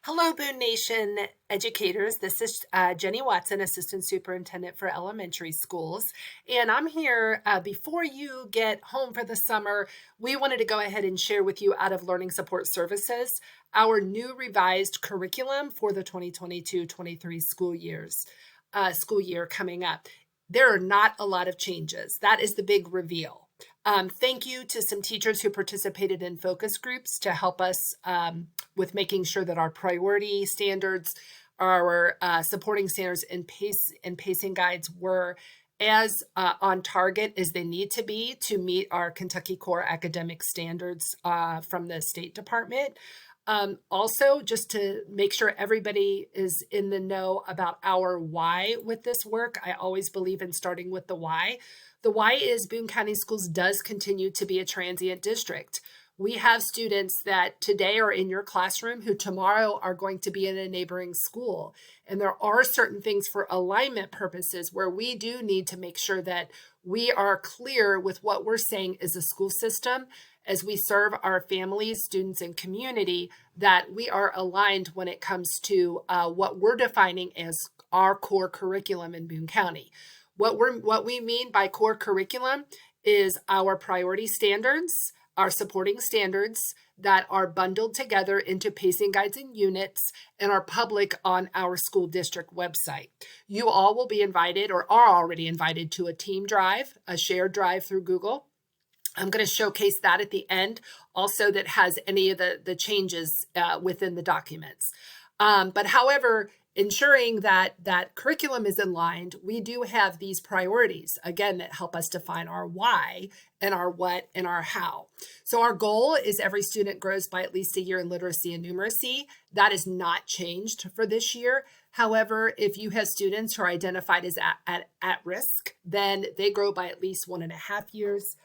Hello, Boone Nation educators. This is Jenny Watson, Assistant Superintendent for Elementary Schools. And I'm here before you get home for the summer. We wanted to go ahead and share with you out of Learning Support Services our new revised curriculum for the 2022-23 school year coming up. There are not a lot of changes. That is the big reveal. Thank you to some teachers who participated in focus groups to help us with making sure that our priority standards, our supporting standards and pacing guides were as on target as they need to be to meet our Kentucky Core academic standards from the State Department. Also, just to make sure everybody is in the know about our why with this work, I always believe in starting with the why. The why is Boone County Schools does continue to be a transient district. We have students that today are in your classroom who tomorrow are going to be in a neighboring school. And there are certain things for alignment purposes where we do need to make sure that we are clear with what we're saying as a school system as we serve our families, students, and community, that we are aligned when it comes to what we're defining as our core curriculum in Boone County. What we mean by core curriculum is our priority standards, our supporting standards that are bundled together into pacing guides and units and are public on our school district website. You all will be invited or are already invited to a team drive, a shared drive through Google. I'm going to showcase that at the end, also that has any of the changes within the documents. But however, ensuring that curriculum is aligned, we do have these priorities, again, that help us define our why and our what and our how. So our goal is every student grows by at least a year in literacy and numeracy. That is not changed for this year. However, if you have students who are identified as at risk, then they grow by at least 1.5 years.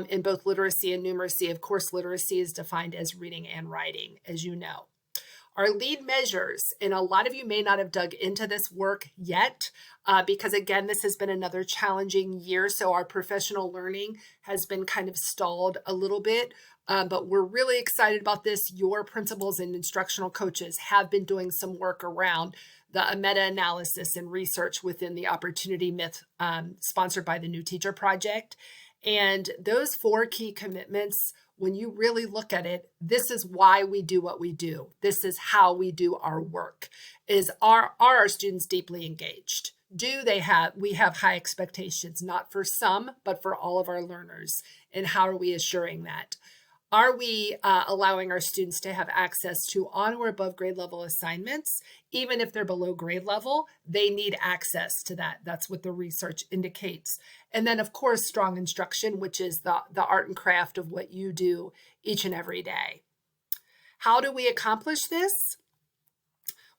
In both literacy and numeracy. Of course, literacy is defined as reading and writing, as you know. Our lead measures, and a lot of you may not have dug into this work yet, because again, this has been another challenging year. So our professional learning has been kind of stalled a little bit, but we're really excited about this. Your principals and instructional coaches have been doing some work around the meta-analysis and research within the Opportunity Myth sponsored by the New Teacher Project. And those 4 key commitments, when you really look at it, this is why we do what we do. This is how we do our work. Are our students deeply engaged? We have high expectations, not for some, but for all of our learners. And how are we assuring that? Are we allowing our students to have access to on or above grade level assignments? Even if they're below grade level, they need access to that. That's what the research indicates. And then, of course, strong instruction, which is the art and craft of what you do each and every day. How do we accomplish this?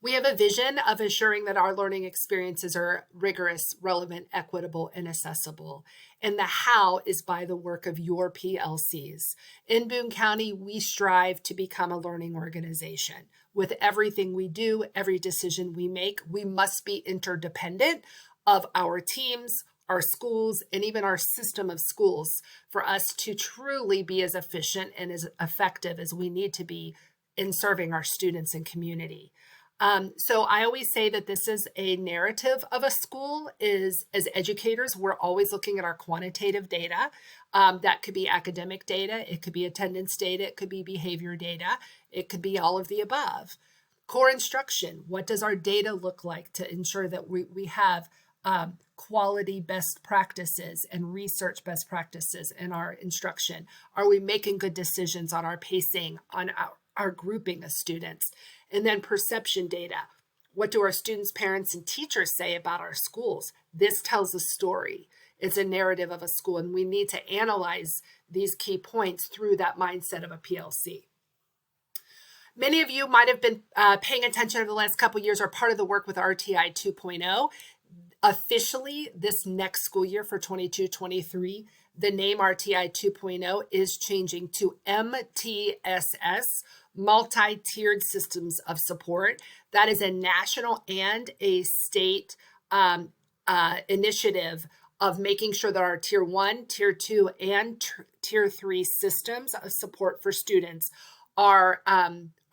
We have a vision of ensuring that our learning experiences are rigorous, relevant, equitable, and accessible. And the how is by the work of your PLCs. In Boone County, we strive to become a learning organization. With everything we do, every decision we make, we must be interdependent of our teams, our schools, and even our system of schools for us to truly be as efficient and as effective as we need to be in serving our students and community. So I always say that this is a narrative of a school. As educators, we're always looking at our quantitative data. That could be academic data, it could be attendance data, it could be behavior data, it could be all of the above. Core instruction, what does our data look like to ensure that we have quality best practices and research best practices in our instruction? Are we making good decisions on our pacing, on our grouping of students? And then perception data. What do our students, parents, and teachers say about our schools? This tells a story. It's a narrative of a school, and we need to analyze these key points through that mindset of a PLC. Many of you might have been paying attention over the last couple of years or part of the work with RTI 2.0. Officially, this next school year for 22-23, the name RTI 2.0 is changing to MTSS, Multi-Tiered Systems of Support. That is a national and a state initiative of making sure that our Tier 1, Tier 2, and Tier 3 systems of support for students are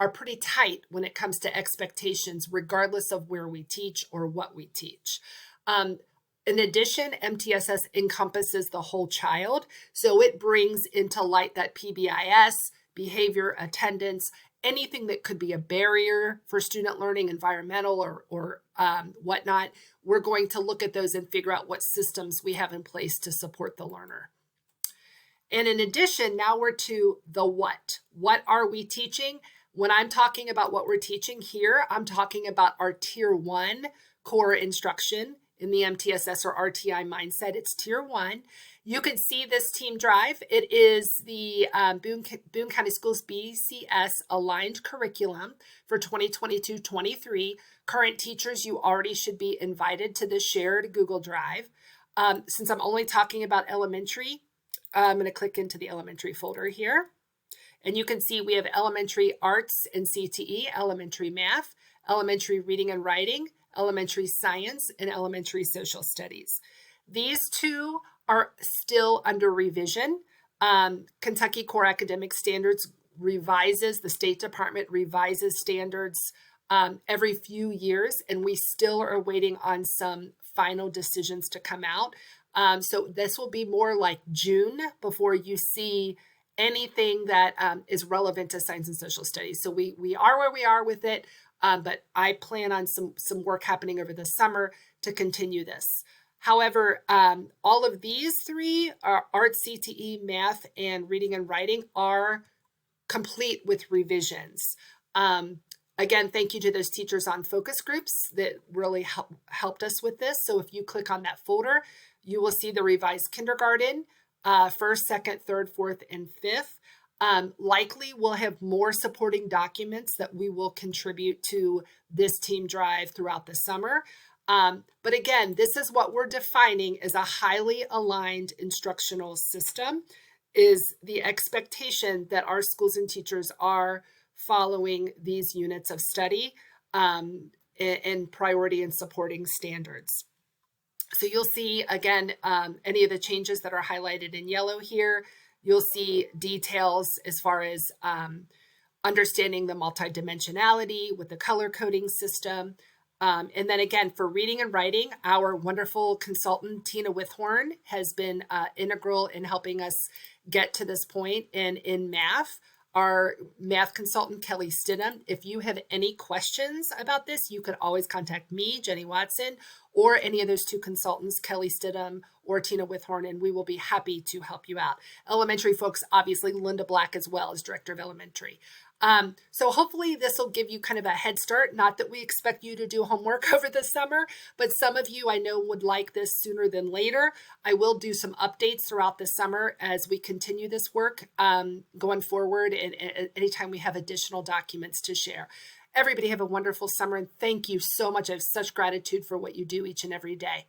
are pretty tight when it comes to expectations, regardless of where we teach or what we teach. In addition, MTSS encompasses the whole child, so it brings into light that PBIS, behavior, attendance, anything that could be a barrier for student learning, environmental or whatnot. We're going to look at those and figure out what systems we have in place to support the learner. And in addition, now we're to the what. What are we teaching? When I'm talking about what we're teaching here, I'm talking about our Tier 1 core instruction in the MTSS or RTI mindset. It's Tier 1. You can see this team drive. It is the Boone County Schools BCS aligned curriculum for 2022-23. Current teachers, you already should be invited to the shared Google Drive. Since I'm only talking about elementary, I'm going to click into the elementary folder here. And you can see we have elementary arts and CTE, elementary math, elementary reading and writing, elementary science, and elementary social studies. These two are still under revision. Kentucky Core Academic Standards revises, the State Department revises standards every few years, and we still are waiting on some final decisions to come out. So this will be more like June before you see anything that is relevant to science and social studies. So we are where we are with it, but I plan on some work happening over the summer to continue this. However, all of these three, are art, CTE, math, and reading and writing, are complete with revisions. Again, thank you to those teachers on focus groups that really helped us with this. So if you click on that folder, you will see the revised kindergarten, first, second, third, fourth, and fifth. Likely we'll have more supporting documents that we will contribute to this team drive throughout the summer. But again, this is what we're defining as a highly aligned instructional system, is the expectation that our schools and teachers are following these units of study in priority and supporting standards. So you'll see, again, any of the changes that are highlighted in yellow here. You'll see details as far as understanding the multidimensionality with the color coding system. And then again, for reading and writing, our wonderful consultant, Tina Withhorn, has been integral in helping us get to this point. And in math, our math consultant, Kelly Stidham, if you have any questions about this, you could always contact me, Jenny Watson, or any of those two consultants, Kelly Stidham or Tina Withhorn, and we will be happy to help you out. Elementary folks, obviously, Linda Black as well as Director of Elementary. So hopefully this will give you kind of a head start. Not that we expect you to do homework over the summer, but some of you I know would like this sooner than later. I will do some updates throughout the summer as we continue this work going forward, and anytime we have additional documents to share. Everybody have a wonderful summer, and thank you so much. I have such gratitude for what you do each and every day.